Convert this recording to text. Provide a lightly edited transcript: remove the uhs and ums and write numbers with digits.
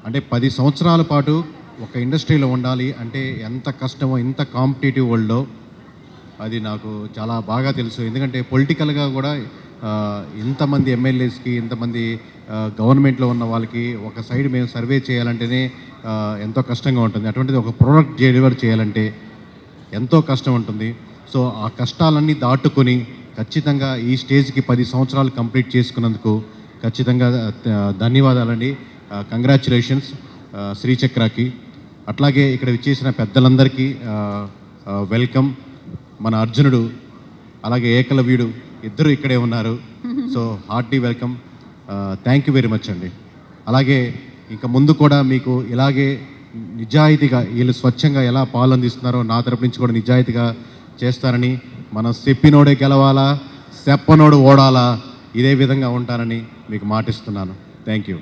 అంటే 10 సంవత్సరాల పాటు ఒక ఇండస్ట్రీలో ఉండాలి అంటే ఎంత కష్టమో, ఇంత కాంపిటేటివ్ వరల్డ్‌లో అది నాకు చాలా బాగా తెలుసు. ఎందుకంటే పొలిటికల్‌గా కూడా ఇంతమంది ఎమ్మెల్యేస్‌కి, ఇంతమంది గవర్నమెంట్‌లో ఉన్న వాళ్ళకి ఒక సైడ్ మేము సర్వే చేయాలంటేనే ఎంతో కష్టంగా ఉంటుంది. అటువంటిది ఒక ప్రోడక్ట్ డెలివర్ చేయాలంటే ఎంతో కష్టం ఉంటుంది. సో ఆ కష్టాలన్నీ దాటుకొని ఖచ్చితంగా ఈ స్టేజ్‌కి 10 సంవత్సరాలు కంప్లీట్ చేసుకున్నందుకు ఖచ్చితంగా ధన్యవాదాలండి. కంగ్రాచ్యులేషన్స్ శ్రీచక్రకి. అట్లాగే ఇక్కడ విచ్చేసిన పెద్దలందరికీ వెల్కమ్. మన అర్జునుడు అలాగే ఏకలవ్యుడు ఇద్దరు ఇక్కడే ఉన్నారు. So hearty welcome. Thank you very much అండి. అలాగే ఇంకా ముందు కూడా మీకు ఇలాగే నిజాయితీగా వీళ్ళు స్వచ్ఛంగా ఎలా పాలు అందిస్తున్నారో నా తరపు నుంచి కూడా నిజాయితీగా చేస్తారని, మనం చెప్పినోడే గెలవాలా, చెప్పనోడు ఓడాలా, ఇదే విధంగా ఉంటానని మీకు మాటిస్తున్నాను. Thank you.